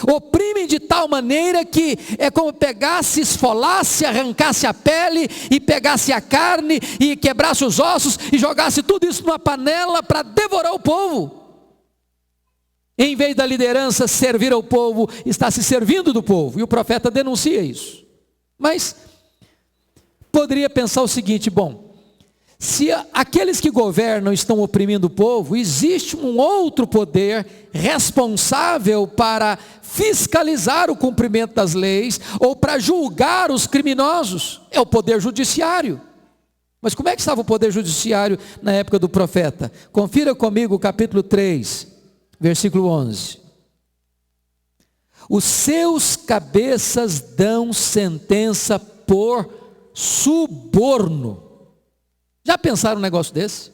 Oprimem de tal maneira que é como pegasse, esfolasse, arrancasse a pele, e pegasse a carne, e quebrasse os ossos, e jogasse tudo isso numa panela para devorar o povo. Em vez da liderança servir ao povo, está se servindo do povo, e o profeta denuncia isso. Mas poderia pensar o seguinte: bom, se aqueles que governam estão oprimindo o povo, existe um outro poder responsável para fiscalizar o cumprimento das leis, ou para julgar os criminosos, é o poder judiciário. Mas como é que estava o poder judiciário na época do profeta? Confira comigo o capítulo 3, versículo 11. Os seus cabeças dão sentença por suborno. Já pensaram um negócio desse?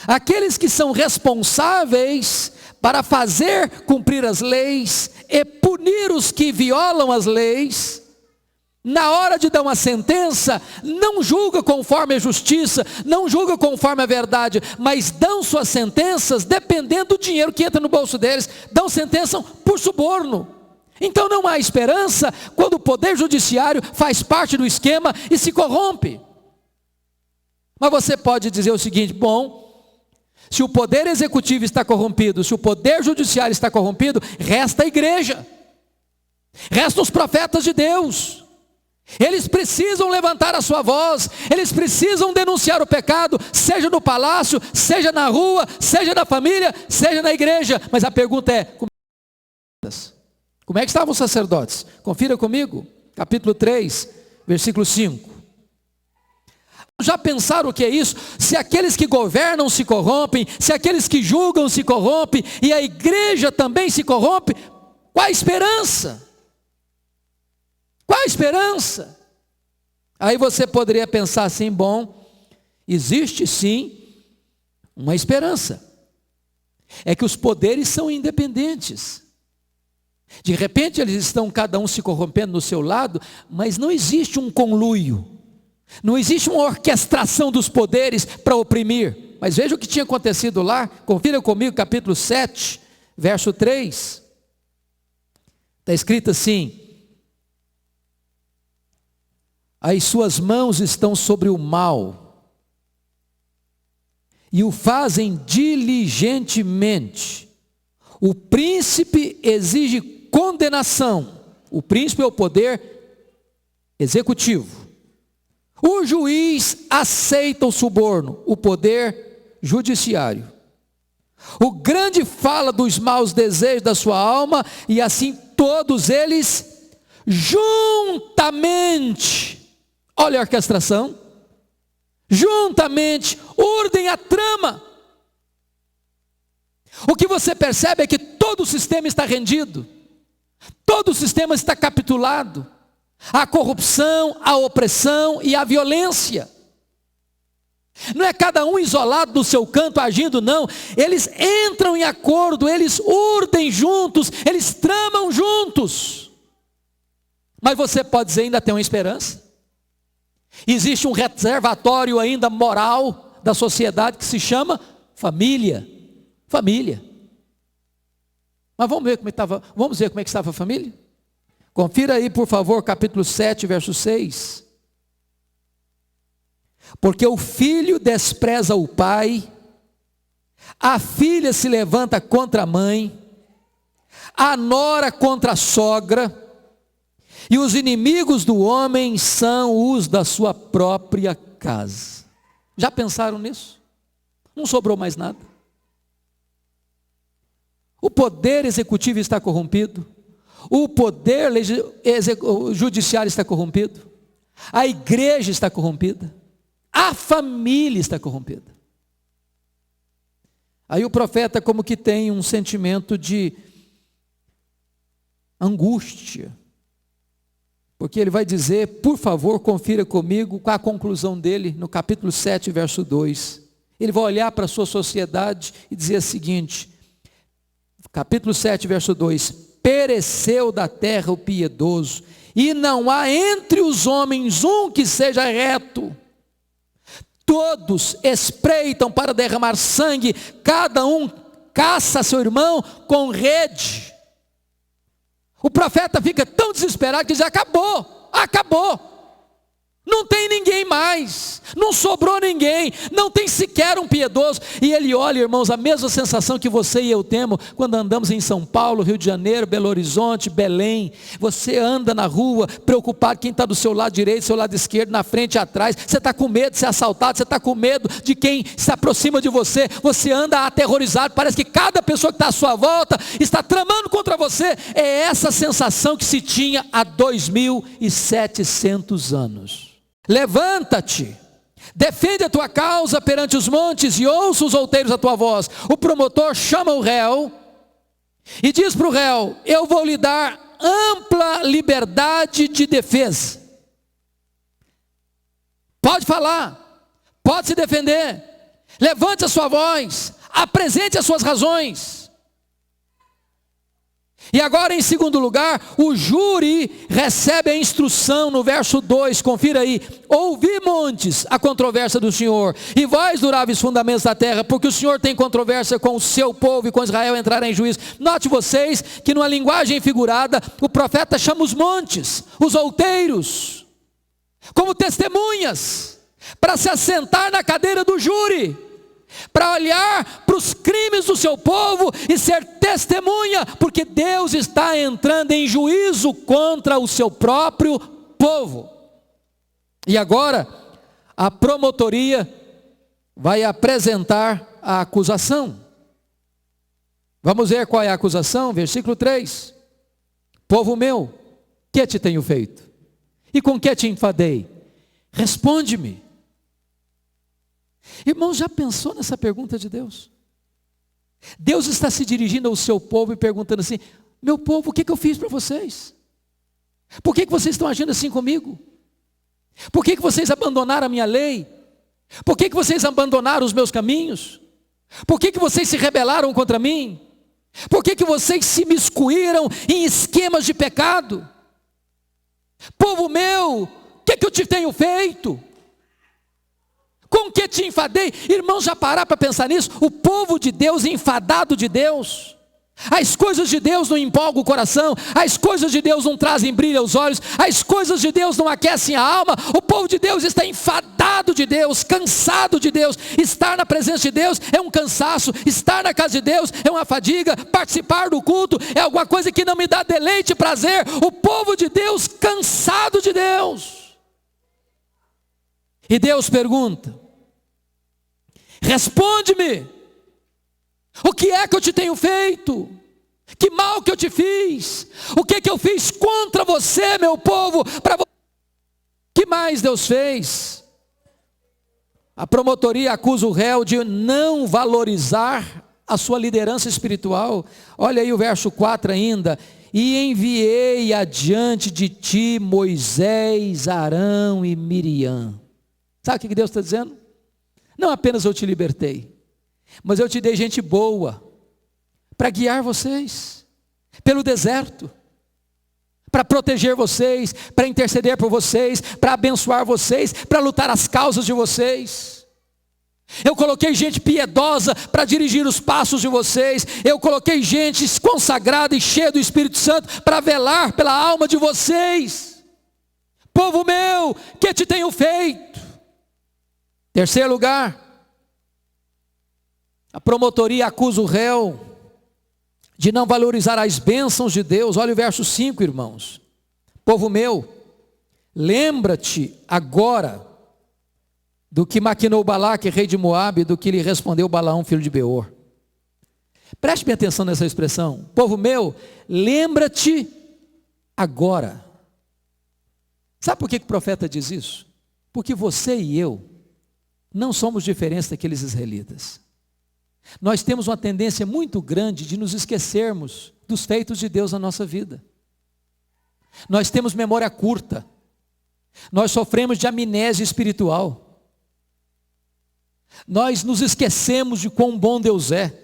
Aqueles que são responsáveis para fazer cumprir as leis e punir os que violam as leis, na hora de dar uma sentença, não julga conforme a justiça, não julga conforme a verdade, mas dão suas sentenças dependendo do dinheiro que entra no bolso deles, dão sentença por suborno. Então não há esperança quando o poder judiciário faz parte do esquema e se corrompe. Mas você pode dizer o seguinte: bom, se o poder executivo está corrompido, se o poder judiciário está corrompido, resta a igreja, restam os profetas de Deus. Eles precisam levantar a sua voz, eles precisam denunciar o pecado, seja no palácio, seja na rua, seja na família, seja na igreja. Mas a pergunta é: como é que estavam os sacerdotes? Confira comigo, capítulo 3, versículo 5. Já pensaram o que é isso? Se aqueles que governam se corrompem, se aqueles que julgam se corrompem, e a igreja também se corrompe, qual a esperança? Qual a esperança? Aí você poderia pensar assim: bom, existe sim uma esperança. É que os poderes são independentes. De repente eles estão cada um se corrompendo no seu lado, mas não existe um conluio. Não existe uma orquestração dos poderes para oprimir. Mas veja o que tinha acontecido lá. Confira comigo capítulo 7, verso 3. Está escrito assim: as suas mãos estão sobre o mal, e o fazem diligentemente. O príncipe exige condenação. O príncipe é o poder executivo. O juiz aceita o suborno, o poder judiciário. O grande fala dos maus desejos da sua alma, e assim todos eles juntamente, olha a orquestração, juntamente urdem a trama. O que você percebe é que todo o sistema está rendido, todo o sistema está capitulado. A corrupção, a opressão e a violência. Não é cada um isolado no seu canto agindo, não. Eles entram em acordo, eles urdem juntos, eles tramam juntos. Mas você pode dizer: ainda tem uma esperança. Existe um reservatório ainda moral da sociedade que se chama família. Família. Mas vamos ver como é que estava a família? Confira aí, por favor, capítulo 7, verso 6. Porque o filho despreza o pai, a filha se levanta contra a mãe, a nora contra a sogra, e os inimigos do homem são os da sua própria casa. Já pensaram nisso? Não sobrou mais nada. O poder executivo está corrompido. O poder judiciário está corrompido. A igreja está corrompida. A família está corrompida. Aí o profeta como que tem um sentimento de angústia. Porque ele vai dizer, por favor, confira comigo qual a conclusão dele no capítulo 7, verso 2. Ele vai olhar para a sua sociedade e dizer o seguinte, capítulo 7, verso 2: pereceu da terra o piedoso, e não há entre os homens um que seja reto. Todos espreitam para derramar sangue, cada um caça seu irmão com rede. O profeta fica tão desesperado que diz: acabou, acabou. Não tem ninguém mais, não sobrou ninguém, não tem sequer um piedoso. E ele olha, irmãos, a mesma sensação que você e eu temos quando andamos em São Paulo, Rio de Janeiro, Belo Horizonte, Belém. Você anda na rua preocupado quem está do seu lado direito, do seu lado esquerdo, na frente e atrás. Você está com medo de ser assaltado, você está com medo de quem se aproxima de você. Você anda aterrorizado, parece que cada pessoa que está à sua volta está tramando contra você. É essa sensação que se tinha há 2700 anos. Levanta-te, defende a tua causa perante os montes e ouça os outeiros a tua voz. O promotor chama o réu e diz para o réu: eu vou lhe dar ampla liberdade de defesa. Pode falar, pode se defender, levante a sua voz, apresente as suas razões. E agora, em segundo lugar, o júri recebe a instrução no verso 2, confira aí: ouvi, montes, a controvérsia do Senhor, e vós, duráveis fundamentos da terra, porque o Senhor tem controvérsia com o seu povo e com Israel entrará em juízo. Note vocês que numa linguagem figurada, o profeta chama os montes, os outeiros, como testemunhas, para se assentar na cadeira do júri, para olhar para os crimes do seu povo e ser testemunha, porque Deus está entrando em juízo contra o seu próprio povo. E agora, a promotoria vai apresentar a acusação. Vamos ver qual é a acusação, versículo 3. Povo meu, que te tenho feito? E com que te enfadei? Responde-me. Irmão, já pensou nessa pergunta de Deus? Deus está se dirigindo ao seu povo e perguntando assim: meu povo, o que eu fiz para vocês? Por que vocês estão agindo assim comigo? Por que vocês abandonaram a minha lei? Por que vocês abandonaram os meus caminhos? Por que vocês se rebelaram contra mim? Por que vocês se miscuíram em esquemas de pecado? Povo meu, o que eu te tenho feito? Com que te enfadei? Irmãos, já parar para pensar nisso? O povo de Deus enfadado de Deus. As coisas de Deus não empolgam o coração, as coisas de Deus não trazem brilho aos olhos, as coisas de Deus não aquecem a alma. O povo de Deus está enfadado de Deus, cansado de Deus. Estar na presença de Deus é um cansaço, estar na casa de Deus é uma fadiga, participar do culto é alguma coisa que não me dá deleite e prazer. O povo de Deus cansado de Deus. E Deus pergunta: responde-me, o que é que eu te tenho feito? Que mal que eu te fiz? O que eu fiz contra você, meu povo? Que mais Deus fez? A promotoria acusa o réu de não valorizar a sua liderança espiritual. Olha aí o verso 4 ainda: e enviei adiante de ti Moisés, Arão e Miriam. Sabe o que Deus está dizendo? Não apenas eu te libertei, mas eu te dei gente boa para guiar vocês pelo deserto, para proteger vocês, para interceder por vocês, para abençoar vocês, para lutar as causas de vocês. Eu coloquei gente piedosa para dirigir os passos de vocês. Eu coloquei gente consagrada e cheia do Espírito Santo para velar pela alma de vocês. Povo meu, que te tenho feito? Terceiro lugar, a promotoria acusa o réu de não valorizar as bênçãos de Deus. Olha o verso 5, irmãos. Povo meu, lembra-te agora do que maquinou Balaque, rei de Moabe, do que lhe respondeu Balaão, filho de Beor. Preste bem atenção nessa expressão. Povo meu, lembra-te agora. Sabe por que o profeta diz isso? Porque você e eu não somos diferentes daqueles israelitas. Nós temos uma tendência muito grande de nos esquecermos dos feitos de Deus na nossa vida. Nós temos memória curta. Nós sofremos de amnésia espiritual. Nós nos esquecemos de quão bom Deus é,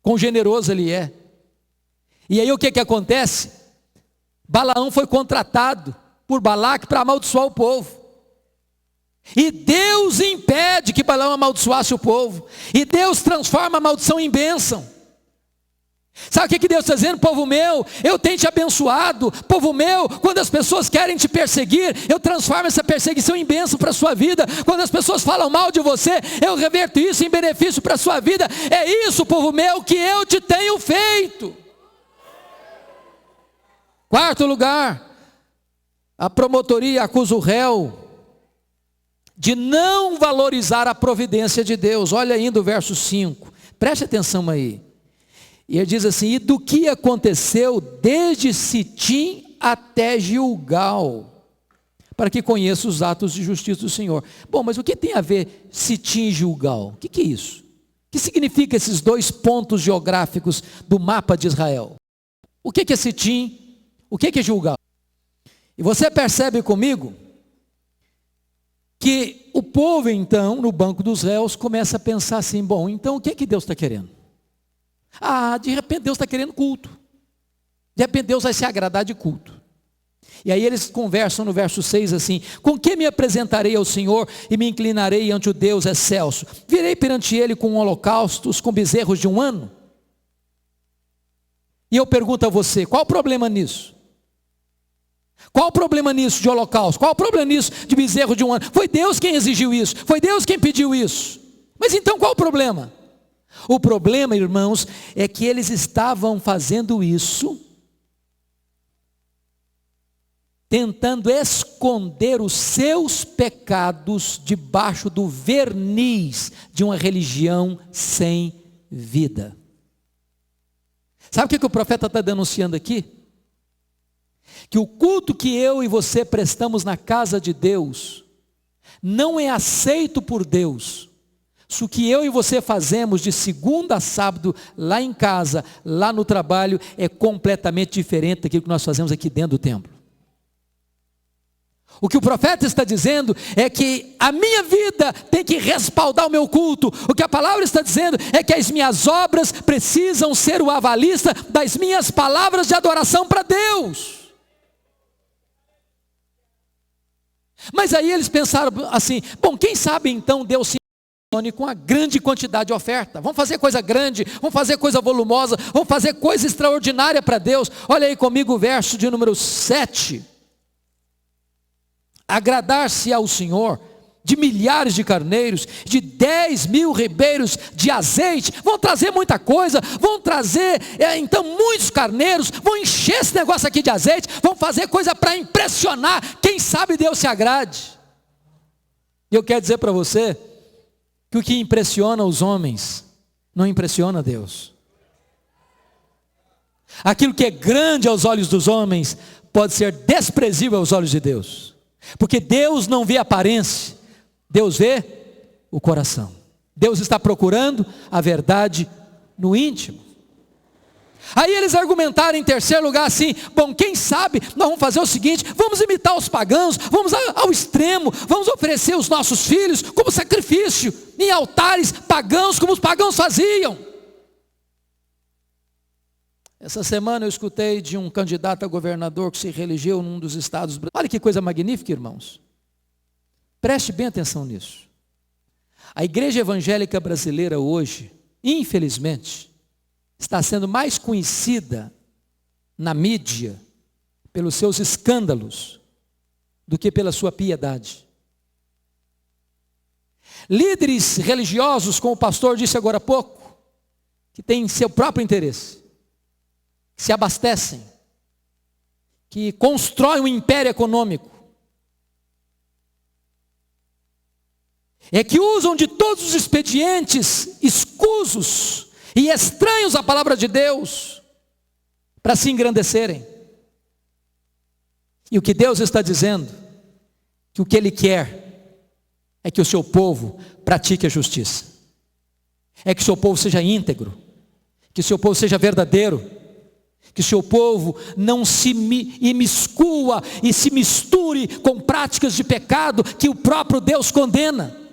quão generoso Ele é. E aí o que acontece? Balaão foi contratado por Balaque para amaldiçoar o povo. E Deus impede que Balaão amaldiçoasse o povo. E Deus transforma a maldição em bênção. Sabe o que Deus está dizendo? Povo meu, eu tenho te abençoado. Povo meu, quando as pessoas querem te perseguir, eu transformo essa perseguição em bênção para a sua vida. Quando as pessoas falam mal de você, eu reverto isso em benefício para a sua vida. É isso, povo meu, que eu te tenho feito. Quarto lugar, a promotoria acusa o réu de não valorizar a providência de Deus. Olha ainda o verso 5, preste atenção aí. E ele diz assim: e do que aconteceu desde Sitim até Gilgal, para que conheça os atos de justiça do Senhor. Bom, mas o que tem a ver Sitim e Gilgal? O que é isso? O que significa esses dois pontos geográficos do mapa de Israel? O que é Sitim? O que é Gilgal? E você percebe comigo que o povo então, no banco dos réus, começa a pensar assim: bom, então o que é que Deus está querendo? De repente Deus está querendo culto. De repente Deus vai se agradar de culto. E aí eles conversam no verso 6 assim: com que me apresentarei ao Senhor e me inclinarei ante o Deus excelso? Virei perante ele com holocaustos, com bezerros de um ano? E eu pergunto a você, qual o problema nisso? Qual o problema nisso de holocausto? Qual o problema nisso de bezerro de um ano? Foi Deus quem exigiu isso, foi Deus quem pediu isso. Mas então qual o problema? O problema, irmãos, é que eles estavam fazendo isso tentando esconder os seus pecados debaixo do verniz de uma religião sem vida. Sabe o que o profeta está denunciando aqui? Que o culto que eu e você prestamos na casa de Deus não é aceito por Deus. Se o que eu e você fazemos de segunda a sábado, lá em casa, lá no trabalho, é completamente diferente daquilo que nós fazemos aqui dentro do templo. O que o profeta está dizendo é que a minha vida tem que respaldar o meu culto. O que a palavra está dizendo é que as minhas obras precisam ser o avalista das minhas palavras de adoração para Deus. Mas aí eles pensaram assim: bom, quem sabe então Deus se com a grande quantidade de oferta. Vamos fazer coisa grande, vamos fazer coisa volumosa, vamos fazer coisa extraordinária para Deus. Olha aí comigo o verso de número 7. Agradar-se ao Senhor de milhares de carneiros, de 10.000 ribeiros de azeite. Vão trazer muita coisa, vão trazer então muitos carneiros, vão encher esse negócio aqui de azeite, vão fazer coisa para impressionar. Quem sabe Deus se agrade. E eu quero dizer para você que o que impressiona os homens não impressiona Deus. Aquilo que é grande aos olhos dos homens pode ser desprezível aos olhos de Deus, porque Deus não vê a aparência, Deus vê o coração. Deus está procurando a verdade no íntimo. Aí eles argumentaram em terceiro lugar assim: bom, quem sabe nós vamos fazer o seguinte, vamos imitar os pagãos, vamos ao extremo, vamos oferecer os nossos filhos como sacrifício, em altares pagãos, como os pagãos faziam. Essa semana eu escutei de um candidato a governador que se reelegeu num dos estados. Olha que coisa magnífica, irmãos. Preste bem atenção nisso. A igreja evangélica brasileira hoje, infelizmente, está sendo mais conhecida na mídia pelos seus escândalos do que pela sua piedade. Líderes religiosos, como o pastor disse agora há pouco, que têm seu próprio interesse, que se abastecem, que constroem um império econômico, é que usam de todos os expedientes escusos e estranhos à palavra de Deus para se engrandecerem. E o que Deus está dizendo, que o que Ele quer é que o seu povo pratique a justiça, é que o seu povo seja íntegro, que o seu povo seja verdadeiro, que o seu povo não se imiscua e se misture com práticas de pecado que o próprio Deus condena.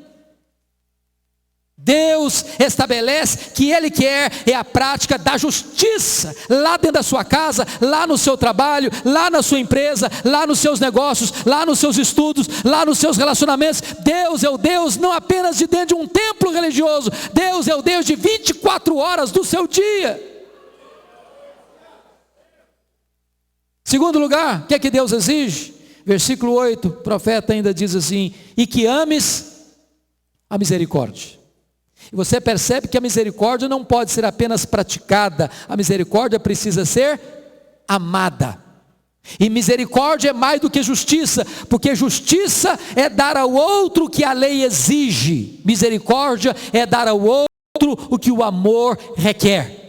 Deus estabelece que Ele quer é a prática da justiça, lá dentro da sua casa, lá no seu trabalho, lá na sua empresa, lá nos seus negócios, lá nos seus estudos, lá nos seus relacionamentos. Deus é o Deus não apenas de dentro de um templo religioso, Deus é o Deus de 24 horas do seu dia. Segundo lugar, o que é que Deus exige? Versículo 8, o profeta ainda diz assim: e que ames a misericórdia. E você percebe que a misericórdia não pode ser apenas praticada, a misericórdia precisa ser amada. E misericórdia é mais do que justiça, porque justiça é dar ao outro o que a lei exige, misericórdia é dar ao outro o que o amor requer.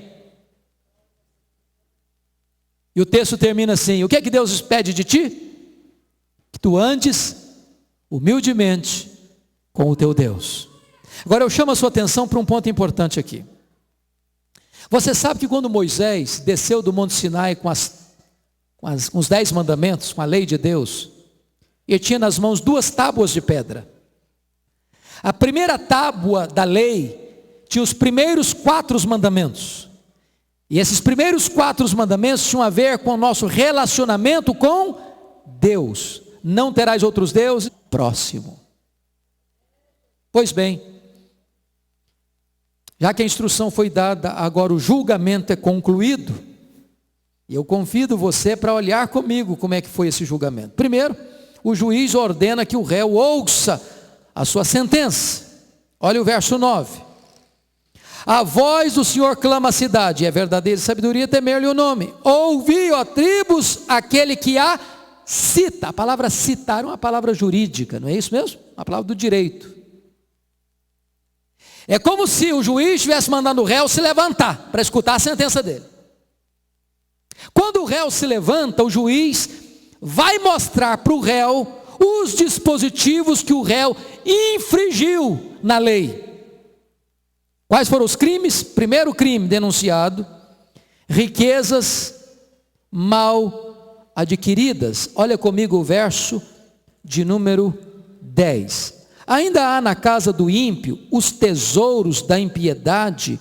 E o texto termina assim: o que é que Deus pede de ti? Que tu andes humildemente com o teu Deus. Agora eu chamo a sua atenção para um ponto importante aqui. Você sabe que quando Moisés desceu do Monte Sinai com os 10 mandamentos, com a lei de Deus, ele tinha nas mãos 2 tábuas de pedra. A primeira tábua da lei tinha os primeiros 4 mandamentos. E esses primeiros 4 mandamentos tinham a ver com o nosso relacionamento com Deus. Não terás outros deuses próximo. Pois bem, já que a instrução foi dada, agora o julgamento é concluído. E eu convido você para olhar comigo como é que foi esse julgamento. Primeiro, o juiz ordena que o réu ouça a sua sentença. Olha o verso 9. A voz do Senhor clama à cidade, é verdadeira sabedoria temer-lhe o nome. Ouvi, ó tribos, aquele que a cita. A palavra citar é uma palavra jurídica, não é isso mesmo? Uma palavra do direito. É como se o juiz estivesse mandando o réu se levantar para escutar a sentença dele. Quando o réu se levanta, o juiz vai mostrar para o réu os dispositivos que o réu infringiu na lei. Quais foram os crimes? Primeiro crime denunciado: riquezas mal adquiridas. Olha comigo o verso de número 10. Ainda há na casa do ímpio os tesouros da impiedade,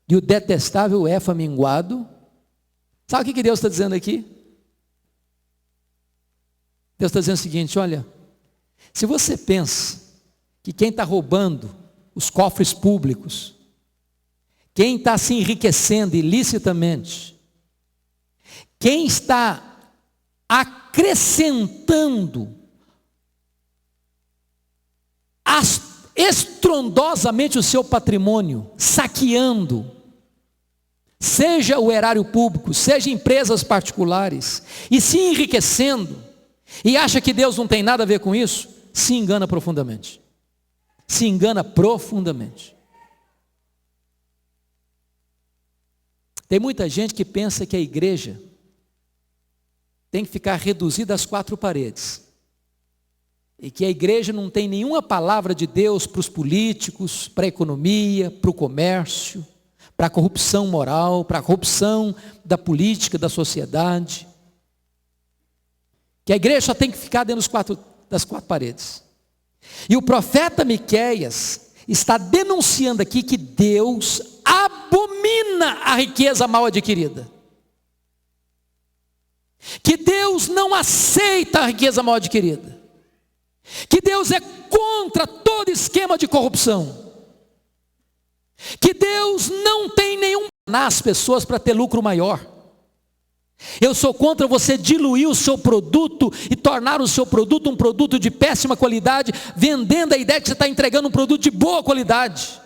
e o detestável é faminguado. Sabe o que Deus está dizendo aqui? Deus está dizendo o seguinte: olha, se você pensa que quem está roubando os cofres públicos, quem está se enriquecendo ilicitamente, quem está acrescentando estrondosamente o seu patrimônio, saqueando, seja o erário público, seja empresas particulares, e se enriquecendo, e acha que Deus não tem nada a ver com isso, se engana profundamente. Se engana profundamente. Tem muita gente que pensa que a igreja tem que ficar reduzida às 4 paredes. E que a igreja não tem nenhuma palavra de Deus para os políticos, para a economia, para o comércio, para a corrupção moral, para a corrupção da política, da sociedade. Que a igreja só tem que ficar dentro das 4 paredes. E o profeta Miqueias está denunciando aqui que Deus abomina a riqueza mal adquirida. Que Deus não aceita a riqueza mal adquirida. Que Deus é contra todo esquema de corrupção. Que Deus não tem nenhum nas pessoas para ter lucro maior. Eu sou contra você diluir o seu produto e tornar o seu produto um produto de péssima qualidade, vendendo a ideia que você está entregando um produto de boa qualidade.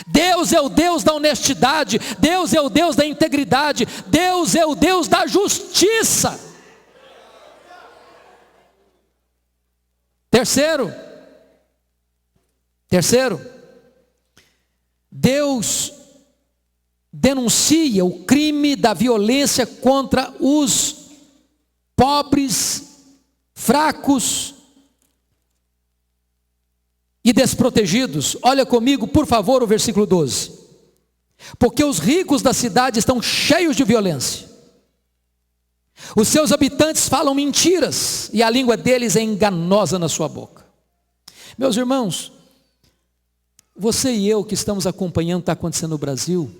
Deus é o Deus da honestidade, Deus é o Deus da integridade, Deus é o Deus da justiça. Terceiro, Deus denuncia o crime da violência contra os pobres, fracos e desprotegidos. Olha comigo, por favor, o versículo 12. Porque os ricos da cidade estão cheios de violência. Os seus habitantes falam mentiras e a língua deles é enganosa na sua boca. Meus irmãos, você e eu que estamos acompanhando o que está acontecendo no Brasil,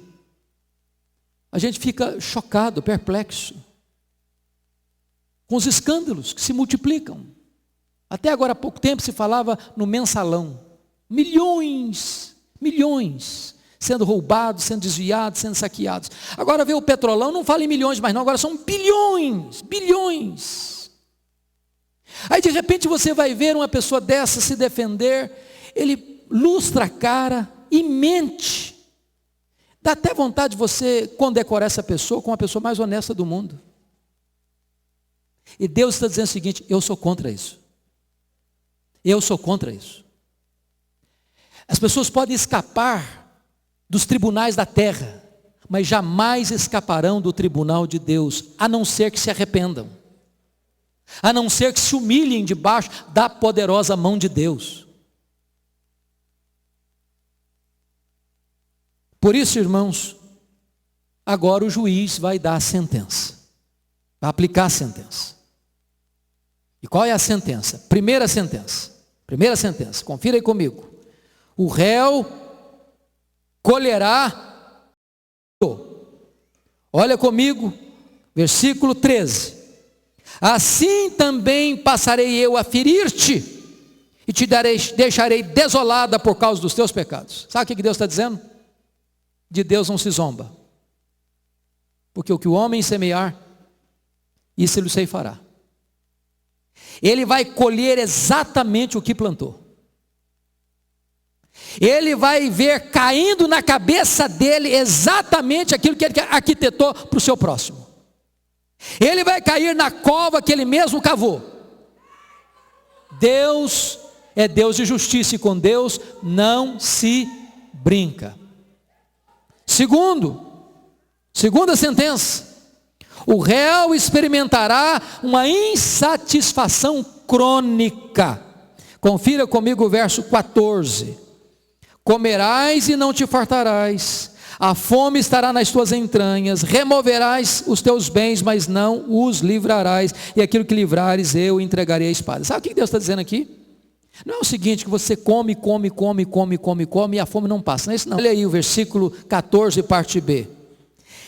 a gente fica chocado, perplexo com os escândalos que se multiplicam. Até agora há pouco tempo se falava no mensalão. Milhões sendo roubados, sendo desviados, sendo saqueados. Agora vê o petrolão, não fala em milhões mais não, agora são bilhões, bilhões. Aí de repente você vai ver uma pessoa dessa se defender, ele lustra a cara e mente. Dá até vontade de você condecorar essa pessoa como a pessoa mais honesta do mundo. E Deus está dizendo o seguinte: eu sou contra isso. Eu sou contra isso. As pessoas podem escapar dos tribunais da terra, mas jamais escaparão do tribunal de Deus, a não ser que se arrependam, a não ser que se humilhem debaixo da poderosa mão de Deus. Por isso, irmãos, agora o juiz vai dar a sentença, vai aplicar a sentença. E qual é a sentença? Primeira sentença, confira aí comigo. O réu colherá, olha comigo, versículo 13. Assim também passarei eu a ferir-te, e te deixarei desolada por causa dos teus pecados. Sabe o que Deus está dizendo? De Deus não se zomba, porque o que o homem semear, isso ele ceifará. Ele vai colher exatamente o que plantou. Ele vai ver caindo na cabeça dele exatamente aquilo que ele arquitetou para o seu próximo. Ele vai cair na cova que ele mesmo cavou. Deus é Deus de justiça, e com Deus não se brinca. Segunda sentença: o réu experimentará uma insatisfação crônica. Confira comigo o verso 14. Comerás e não te fartarás, a fome estará nas tuas entranhas, removerás os teus bens, mas não os livrarás, e aquilo que livrares eu entregarei à espada. Sabe o que Deus está dizendo aqui? Não é o seguinte, que você come e a fome não passa, não é isso não. Olha aí o versículo 14, parte B.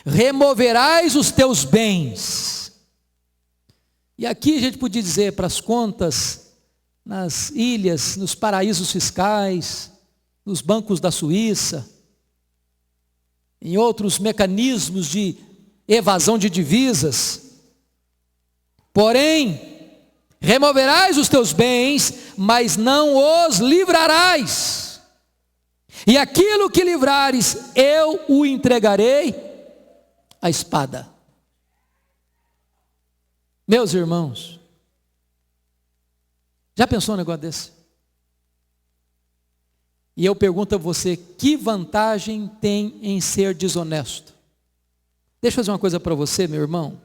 Removerás os teus bens. E aqui a gente podia dizer para as contas, nas ilhas, nos paraísos fiscais, nos bancos da Suíça, em outros mecanismos de evasão de divisas. Porém, removerás os teus bens, mas não os livrarás. E aquilo que livrares, eu o entregarei à espada. Meus irmãos, já pensou um negócio desse? E eu pergunto a você, que vantagem tem em ser desonesto? Deixa eu fazer uma coisa para você, meu irmão.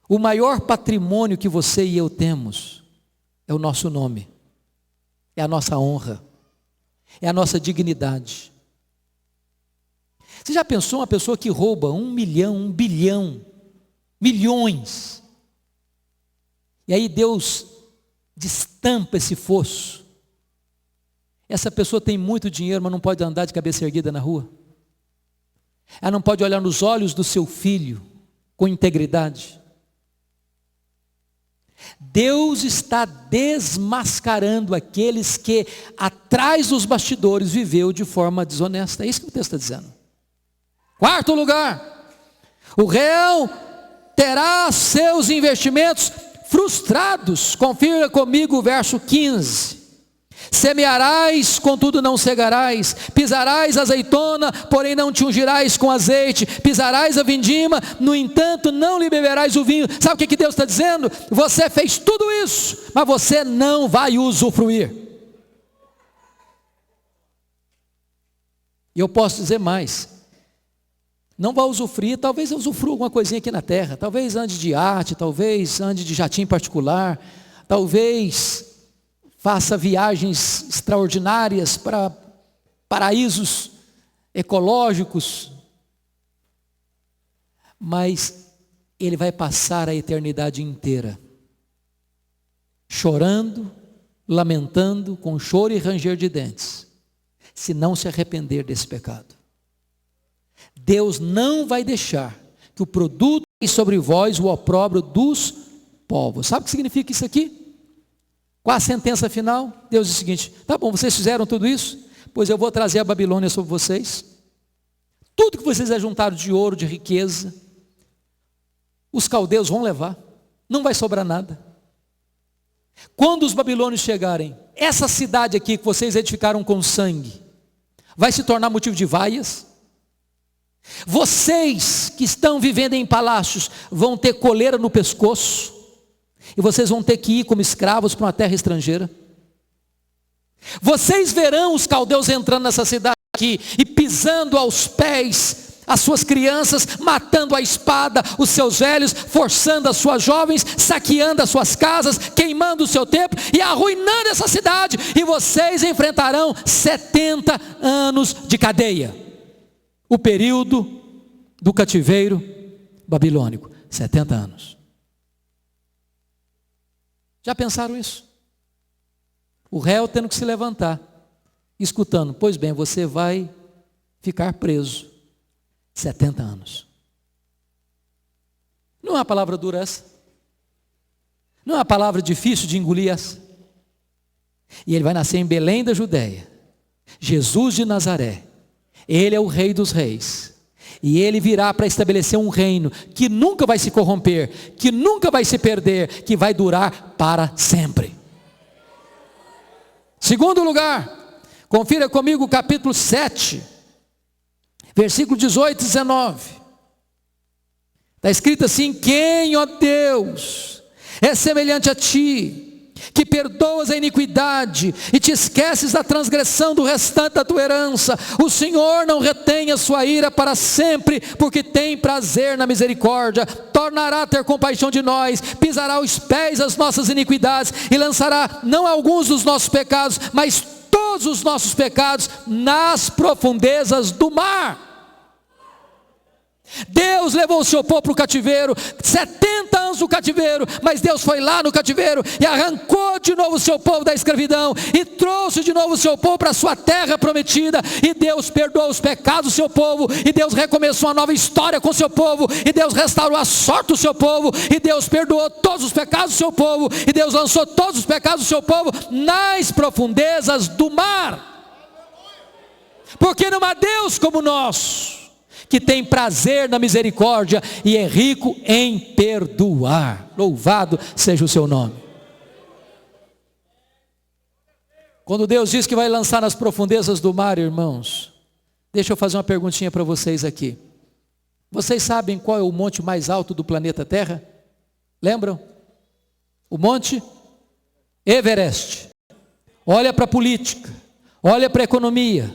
O maior patrimônio que você e eu temos é o nosso nome, é a nossa honra, é a nossa dignidade. Você já pensou uma pessoa que rouba 1 milhão, 1 bilhão, milhões, e aí Deus destampa esse fosso? Essa pessoa tem muito dinheiro, mas não pode andar de cabeça erguida na rua. Ela não pode olhar nos olhos do seu filho com integridade. Deus está desmascarando aqueles que atrás dos bastidores viveu de forma desonesta. É isso que o texto está dizendo. Quarto lugar, o réu terá seus investimentos frustrados. Confira comigo o verso 15. Semearás, contudo não cegarás, pisarás a azeitona, porém não te ungirás com azeite, pisarás a vindima, no entanto não lhe beberás o vinho. Sabe o que Deus está dizendo? Você fez tudo isso, mas você não vai usufruir. E eu posso dizer mais: não vai usufruir, talvez eu usufrua alguma coisinha aqui na terra, talvez ande de arte, talvez ande de jatinho particular, talvez faça viagens extraordinárias para paraísos ecológicos, mas ele vai passar a eternidade inteira chorando, lamentando, com choro e ranger de dentes, se não se arrepender desse pecado. Deus não vai deixar que o produto sobre vós o opróbrio dos povos. Sabe o que significa isso aqui? Qual a sentença final? Deus diz o seguinte: tá bom, vocês fizeram tudo isso, pois eu vou trazer a Babilônia sobre vocês. Tudo que vocês ajuntaram de ouro, de riqueza, os caldeus vão levar, não vai sobrar nada. Quando os babilônios chegarem, essa cidade aqui que vocês edificaram com sangue, vai se tornar motivo de vaias. Vocês que estão vivendo em palácios, vão ter coleira no pescoço, e vocês vão ter que ir como escravos para uma terra estrangeira. Vocês verão os caldeus entrando nessa cidade aqui, e pisando aos pés as suas crianças, matando a espada os seus velhos, forçando as suas jovens, saqueando as suas casas, queimando o seu templo e arruinando essa cidade, e vocês enfrentarão 70 anos de cadeia, o período do cativeiro babilônico, 70 anos. Já pensaram isso? O réu tendo que se levantar, escutando, pois bem, você vai ficar preso 70 anos. Não é uma palavra dura essa? Não é uma palavra difícil de engolir essa? E ele vai nascer em Belém da Judéia, Jesus de Nazaré. Ele é o Rei dos Reis, e ele virá para estabelecer um reino que nunca vai se corromper, que nunca vai se perder, que vai durar para sempre. Segundo lugar, confira comigo o capítulo 7, versículo 18 e 19, está escrito assim: quem, ó Deus, é semelhante a ti, que perdoas a iniquidade e te esqueces da transgressão do restante da tua herança? O Senhor não retém a sua ira para sempre, porque tem prazer na misericórdia, tornará a ter compaixão de nós, pisará os pés as nossas iniquidades, e lançará não alguns dos nossos pecados, mas todos os nossos pecados nas profundezas do mar. Deus levou o seu povo para o cativeiro, 70 anos do cativeiro, mas Deus foi lá no cativeiro e arrancou de novo o seu povo da escravidão, e trouxe de novo o seu povo para a sua terra prometida, e Deus perdoou os pecados do seu povo, e Deus recomeçou uma nova história com o seu povo, e Deus restaurou a sorte do seu povo, e Deus perdoou todos os pecados do seu povo, e Deus lançou todos os pecados do seu povo nas profundezas do mar. Porque não há Deus como nós, que tem prazer na misericórdia e é rico em perdoar. Louvado seja o seu nome. Quando Deus diz que vai lançar nas profundezas do mar, irmãos, deixa eu fazer uma perguntinha para vocês aqui. Vocês sabem qual é o monte mais alto do planeta Terra? Lembram? O Monte Everest. Olha para a política, olha para a economia,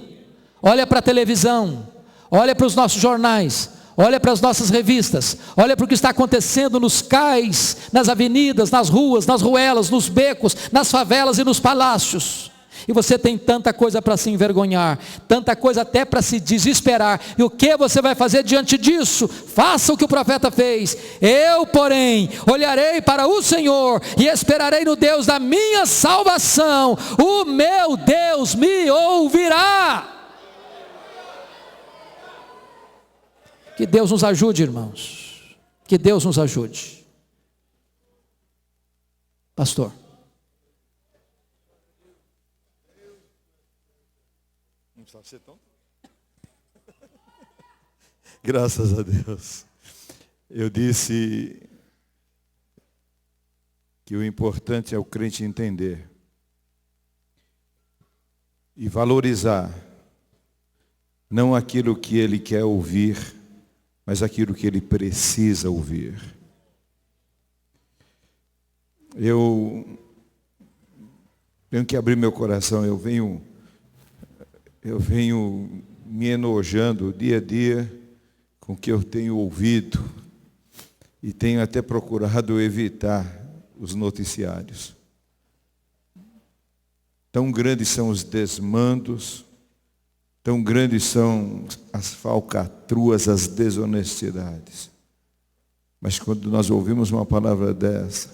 olha para a televisão, olha para os nossos jornais, olha para as nossas revistas, olha para o que está acontecendo nos cais, nas avenidas, nas ruas, nas ruelas, nos becos, nas favelas e nos palácios. E você tem tanta coisa para se envergonhar, tanta coisa até para se desesperar. E o que você vai fazer diante disso? Faça o que o profeta fez. Eu, porém, olharei para o Senhor e esperarei no Deus da minha salvação. O meu Deus me ouvirá. Que Deus nos ajude, irmãos. Que Deus nos ajude. Pastor. Não precisava ser tão. Graças a Deus. Eu disse que o importante é o crente entender e valorizar não aquilo que ele quer ouvir, mas aquilo que ele precisa ouvir. Eu tenho que abrir meu coração. Eu venho me enojando dia a dia com o que eu tenho ouvido, e tenho até procurado evitar os noticiários. Tão grandes são os desmandos, tão grandes são as falcatruas, as desonestidades. Mas quando nós ouvimos uma palavra dessa,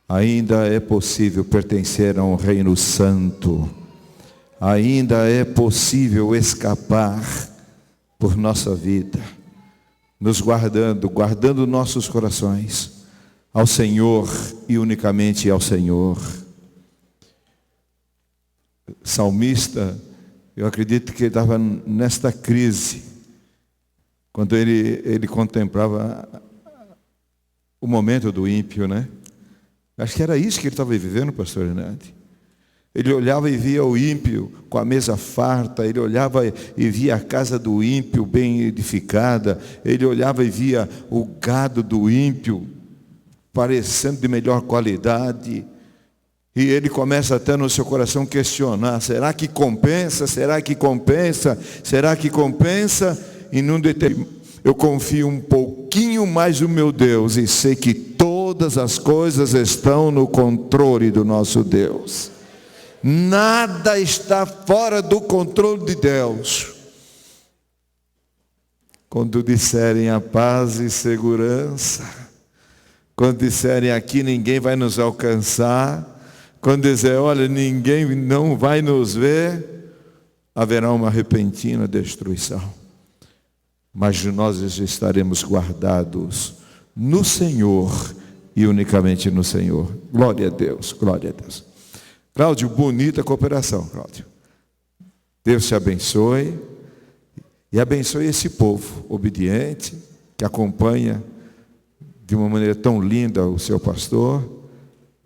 ainda é possível pertencer a um reino santo, ainda é possível escapar por nossa vida, nos guardando nossos corações ao Senhor e unicamente ao Senhor. O salmista Eu acredito que ele estava nesta crise, quando ele contemplava o momento do ímpio, né? Acho que era isso que ele estava vivendo, pastor Hernandes. Ele olhava e via o ímpio com a mesa farta, ele olhava e via a casa do ímpio bem edificada, ele olhava e via o gado do ímpio parecendo de melhor qualidade. E ele começa até no seu coração questionar: será que compensa? Será que compensa? Será que compensa? E num determinado, eu confio um pouquinho mais no meu Deus e sei que todas as coisas estão no controle do nosso Deus. Nada está fora do controle de Deus. Quando disserem a paz e segurança, quando disserem aqui ninguém vai nos alcançar, quando dizer olha ninguém não vai nos ver, haverá uma repentina destruição. Mas nós estaremos guardados no Senhor e unicamente no Senhor. Glória a Deus, glória a Deus. Cláudio, bonita cooperação, Cláudio. Deus te abençoe e abençoe esse povo obediente, que acompanha de uma maneira tão linda o seu pastor.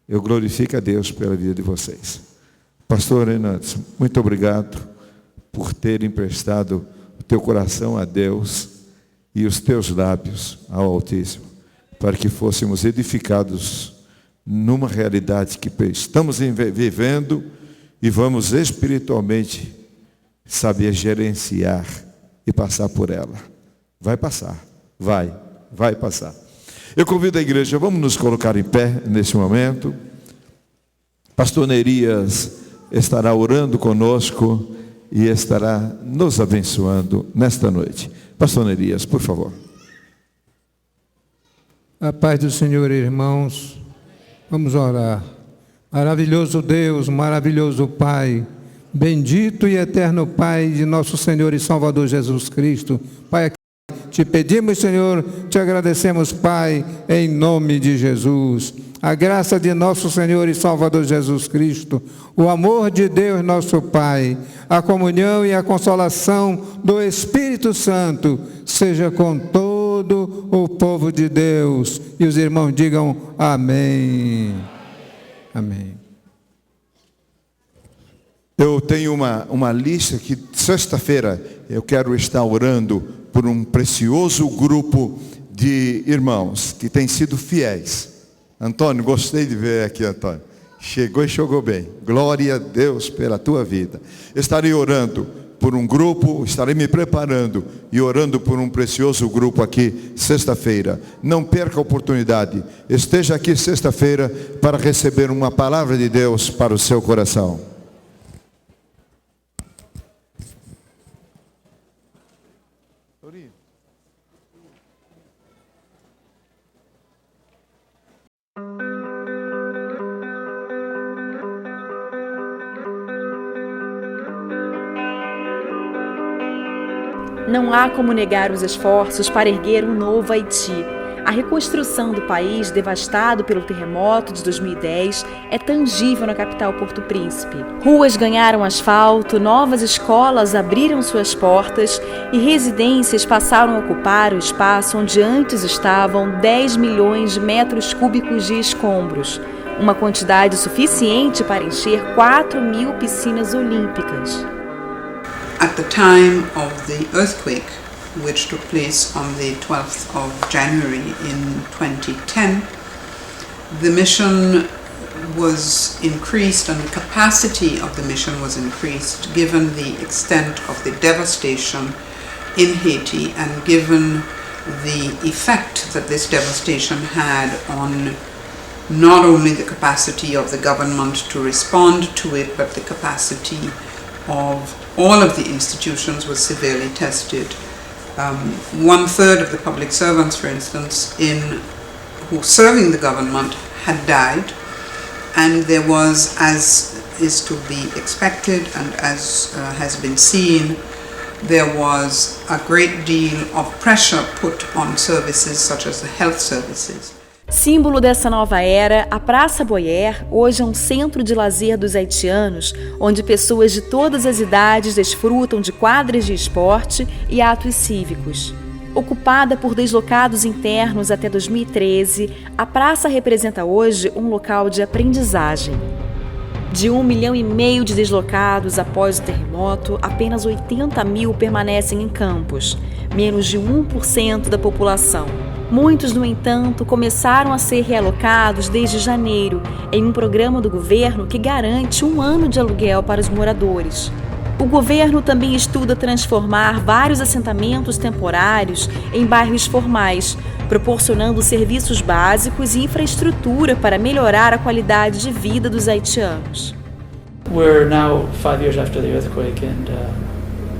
Eu glorifico a Deus pela vida de vocês. Pastor Hernandes, muito obrigado por ter emprestado o teu coração a Deus e os teus lábios ao Altíssimo, para que fôssemos edificados numa realidade que estamos vivendo e vamos espiritualmente saber gerenciar e passar por ela. Vai passar, vai passar. Eu convido a igreja, vamos nos colocar em pé nesse momento. Pastor Neerias estará orando conosco e estará nos abençoando nesta noite. Pastor Neerias, por favor. A paz do Senhor, irmãos. Vamos orar. Maravilhoso Deus, maravilhoso Pai, bendito e eterno Pai de nosso Senhor e Salvador Jesus Cristo. Pai, te pedimos, Senhor, te agradecemos, Pai, em nome de Jesus. A graça de nosso Senhor e Salvador Jesus Cristo, o amor de Deus nosso Pai, a comunhão e a consolação do Espírito Santo, seja com todo o povo de Deus. E os irmãos digam amém. Amém. Eu tenho uma lista que sexta-feira eu quero estar orando por um precioso grupo de irmãos que têm sido fiéis. Antônio, gostei de ver aqui, Antônio. Chegou e chegou bem. Glória a Deus pela tua vida. Estarei orando por um grupo, estarei me preparando e orando por um precioso grupo aqui sexta-feira. Não perca a oportunidade. Esteja aqui sexta-feira para receber uma palavra de Deus para o seu coração. Não há como negar os esforços para erguer um novo Haiti. A reconstrução do país, devastado pelo terremoto de 2010, é tangível na capital Porto Príncipe. Ruas ganharam asfalto, novas escolas abriram suas portas e residências passaram a ocupar o espaço onde antes estavam 10 milhões de metros cúbicos de escombros, uma quantidade suficiente para encher 4.000 piscinas olímpicas. At the time of the earthquake, which took place on the 12th of January in 2010, the mission was increased and the capacity of the mission was increased given the extent of the devastation in Haiti and given the effect that this devastation had on not only the capacity of the government to respond to it, but the capacity of all of the institutions was severely tested. 1/3 of the public servants, for instance, who serving the government had died, and there was, as is to be expected and as has been seen, there was a great deal of pressure put on services such as the health services. Símbolo dessa nova era, a Praça Boyer hoje é um centro de lazer dos haitianos, onde pessoas de todas as idades desfrutam de quadras de esporte e atos cívicos. Ocupada por deslocados internos até 2013, a praça representa hoje um local de aprendizagem. De 1,5 milhão de deslocados após o terremoto, apenas 80 mil permanecem em campos, menos de 1% da população. Muitos, no entanto, começaram a ser realocados desde janeiro, em um programa do governo que garante 1 ano de aluguel para os moradores. O governo também estuda transformar vários assentamentos temporários em bairros formais, proporcionando serviços básicos e infraestrutura para melhorar a qualidade de vida dos haitianos. We're now 5 years after the earthquake, and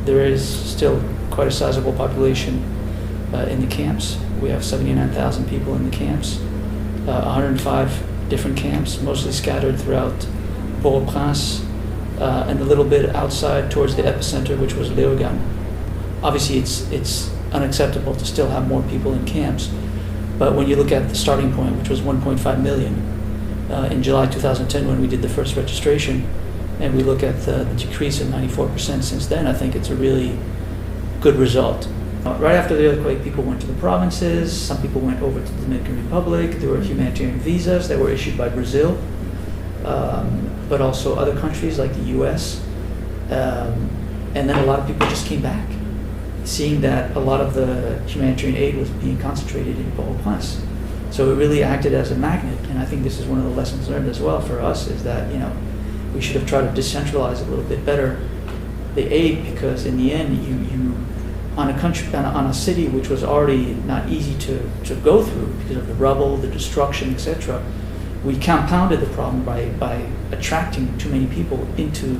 there is still quite a sizable population in the camps. We have 79,000 people in the camps, 105 different camps, mostly scattered throughout Port-au-Prince, and a little bit outside towards the epicenter, which was Léogâne. Obviously, it's unacceptable to still have more people in camps, but when you look at the starting point, which was 1.5 million in July 2010 when we did the first registration, and we look at the decrease of 94% since then, I think it's a really good result. Right after the earthquake, people went to the provinces, some people went over to the Dominican Republic, there were humanitarian visas that were issued by Brazil, but also other countries like the US, and then a lot of people just came back, seeing that a lot of the humanitarian aid was being concentrated in Port-au-Prince. So it really acted as a magnet, and I think this is one of the lessons learned as well for us, is that, you know, we should have tried to decentralize a little bit better the aid, because in the end, you on a country, on a city which was already not easy to go through because of the rubble, the destruction, etc., we compounded the problem by attracting too many people into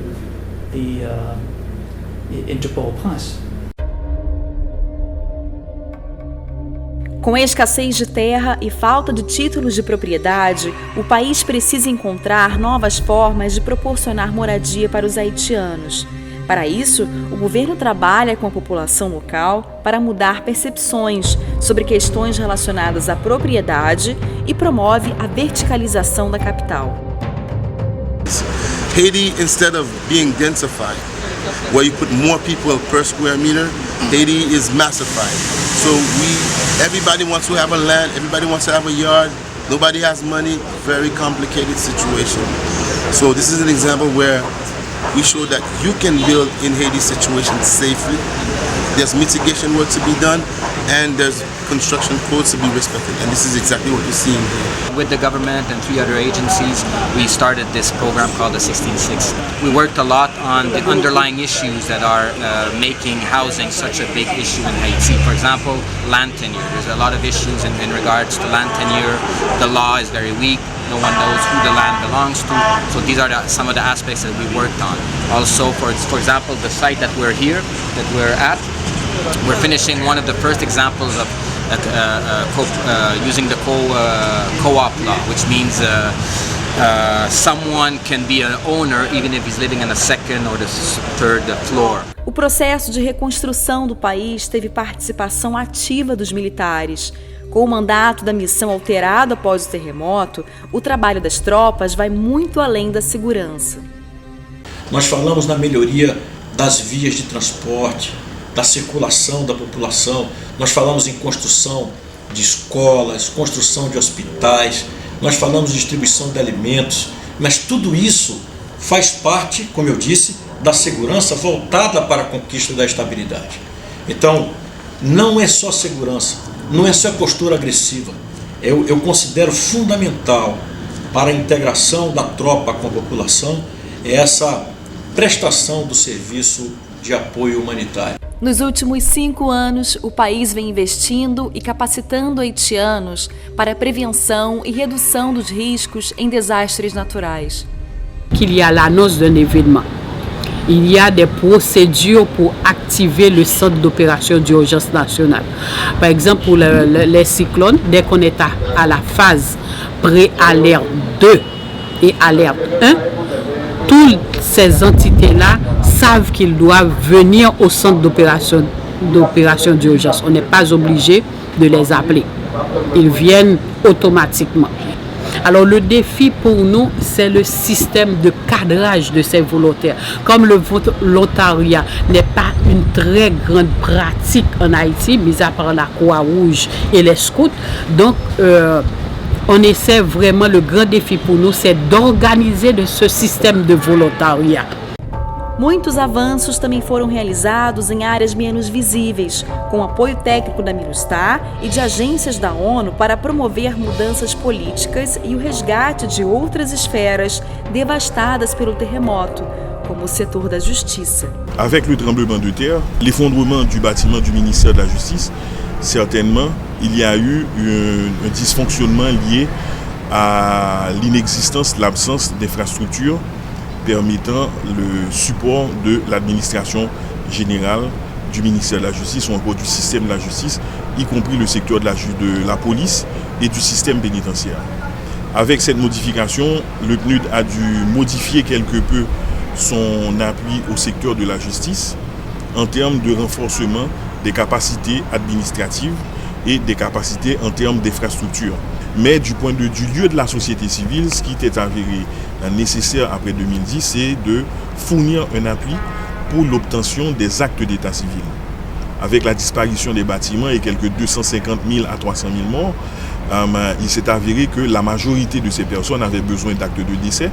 Port-au-Prince. Com a escassez de terra e falta de títulos de propriedade, o país precisa encontrar novas formas de proporcionar moradia para os haitianos. Para isso, o governo trabalha com a população local para mudar percepções sobre questões relacionadas à propriedade e promove a verticalização da capital. Haiti, instead of being densified, where you put more people per square meter, Haiti is massified. So everybody wants to have a land, everybody wants to have a yard, nobody has money, very complicated situation. So this is an example where we show that you can build in Haiti situation safely. There's mitigation work to be done, and there's construction codes to be respected, and this is exactly what you're seeing here. With the government and 3 other agencies, we started this program called the 1660. We worked a lot on the underlying issues that are making housing such a big issue in Haiti. For example, land tenure. There's a lot of issues in regards to land tenure. The law is very weak. No one knows who the land belongs to. So these are some of the aspects that we worked on. Also, for example, the site that we're here, that we're at, we're finishing one of the first examples of using the co-op law, which means someone can be an owner even if he's living on the second or the third floor. O processo de reconstrução do país teve participação ativa dos militares. Com o mandato da missão alterado após o terremoto, o trabalho das tropas vai muito além da segurança. Nós falamos na melhoria das vias de transporte, da circulação da população, nós falamos em construção de escolas, construção de hospitais, nós falamos de distribuição de alimentos, mas tudo isso faz parte, como eu disse, da segurança voltada para a conquista da estabilidade. Então, não é só segurança, não é só postura agressiva. Eu considero fundamental para a integração da tropa com a população essa prestação do serviço de apoio humanitário. Nos últimos 5 anos, o país vem investindo e capacitando haitianos para a prevenção e redução dos riscos em desastres naturais. Qu'il y a l'annonce d'un événement. Il y a des procédures pour activer le centre d'opération d'urgence nationale. Par exemple, pour les cyclones, dès qu'on est à la phase pré-alerte 2 et alerte 1, toutes ces entités-là savent qu'ils doivent venir au centre d'opération d'urgence. On n'est pas obligé de les appeler. Ils viennent automatiquement. Alors le défi pour nous, c'est le système de cadrage de ces volontaires. Comme le volontariat n'est pas une très grande pratique en Haïti, mis à part la Croix-Rouge et les scouts, donc on essaie vraiment, le grand défi pour nous, c'est d'organiser ce système de volontariat. Muitos avanços também foram realizados em áreas menos visíveis, com apoio técnico da MINUSTAH e de agências da ONU para promover mudanças políticas e o resgate de outras esferas devastadas pelo terremoto, como o setor da justiça. Avec le tremblement de terre, l'effondrement du bâtiment du ministère de la Justice, certainement, il y a eu un dysfonctionnement lié à l'inexistence, l'absence d'infrastructures permettant le support de l'administration générale du ministère de la Justice ou encore du système de la justice, y compris le secteur de la police et du système pénitentiaire. Avec cette modification, le PNUD a dû modifier quelque peu son appui au secteur de la justice en termes de renforcement des capacités administratives et des capacités en termes d'infrastructure. Mais du point de vue du lieu de la société civile, ce qui était avéré nécessaire après 2010, c'est de fournir un appui pour l'obtention des actes d'état civil. Avec la disparition des bâtiments et quelques 250 000 à 300 000 morts, il s'est avéré que la majorité de ces personnes avaient besoin d'actes de décès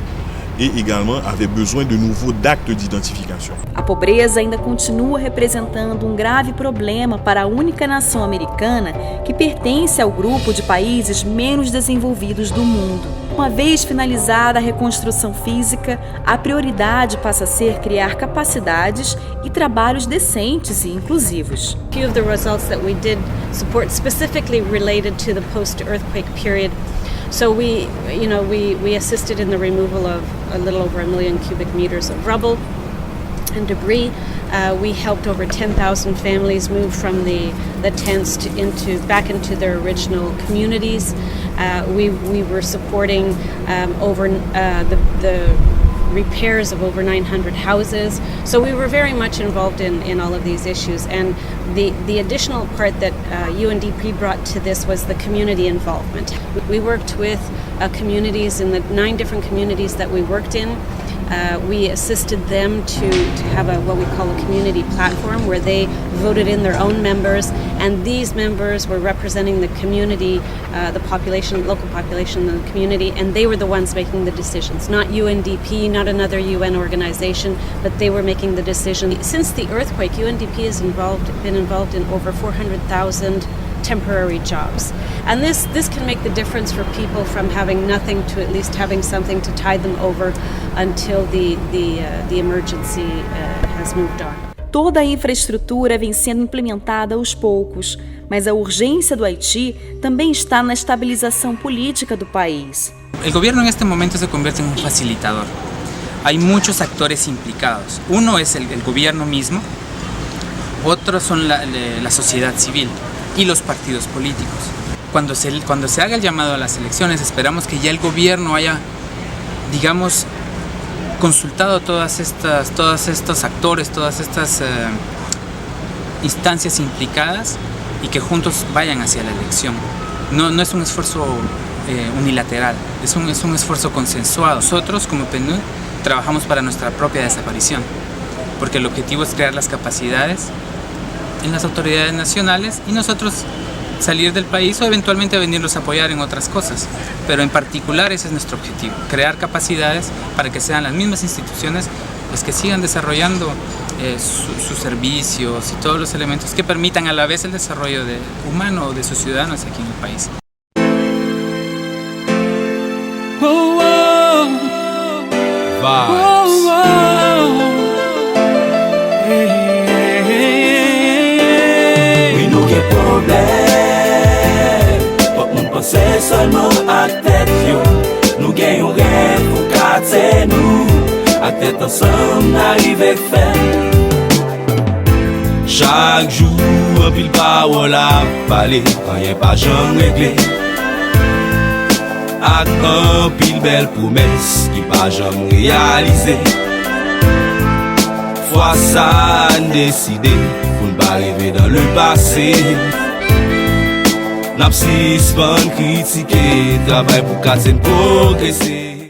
e également avaient besoin de nouveaux actes d'identification. A pobreza ainda continua representando grave problema para a única nação americana que pertence ao grupo de países menos desenvolvidos do mundo. Uma vez finalizada a reconstrução física, a prioridade passa a ser criar capacidades e trabalhos decentes e inclusivos. A few of the results that we did support specifically related to the post-earthquake period. So we assisted in the removal of a little over 1 million cubic meters of rubble and debris. We helped over 10,000 families move from the tents back into their original communities. We were supporting the repairs of over 900 houses. So we were very much involved in all of these issues. And the additional part that UNDP brought to this was the community involvement. We worked with communities in the 9 different communities that we worked in. We assisted them to have what we call a community platform where they voted in their own members, and these members were representing the community, the population, local population in the community, and they were the ones making the decisions, not UNDP, not another UN organization, but they were making the decision. Since the earthquake, UNDP has been involved in over 400,000 temporary jobs. And this can make the difference for people from having nothing to at least having something to tide them over until the emergency has moved on. Toda a infraestrutura vem sendo implementada aos poucos, mas a urgência do Haití também está na estabilização política do país. El gobierno en este momento se convierte en un facilitador. Hay muchos actores implicados. Uno es el gobierno mismo, otros son la sociedad civil y los partidos políticos. Cuando se haga el llamado a las elecciones, esperamos que ya el gobierno haya, digamos, consultado todos estos actores, todas estas instancias implicadas y que juntos vayan hacia la elección. No es un esfuerzo unilateral, es un esfuerzo consensuado. Nosotros como PNUD trabajamos para nuestra propia desaparición, porque el objetivo es crear las capacidades en las autoridades nacionales y nosotros salir del país o eventualmente venirlos a apoyar en otras cosas. Pero en particular ese es nuestro objetivo, crear capacidades para que sean las mismas instituciones las que sigan desarrollando sus servicios y todos los elementos que permitan a la vez el desarrollo humano de sus ciudadanos aquí en el país. C'est seulement à tête yo. Nous gagnons rêve pour quartier nous. À tête ensemble n'arrive faire. Chaque jour un pile parole à parler, rien pas jamais réglé. À un pile belle promesse qui pas jamais réalisé. Fois ça décidé pour ne pas rêver dans le passé. Nap si span kritike, travay pou katen progrese.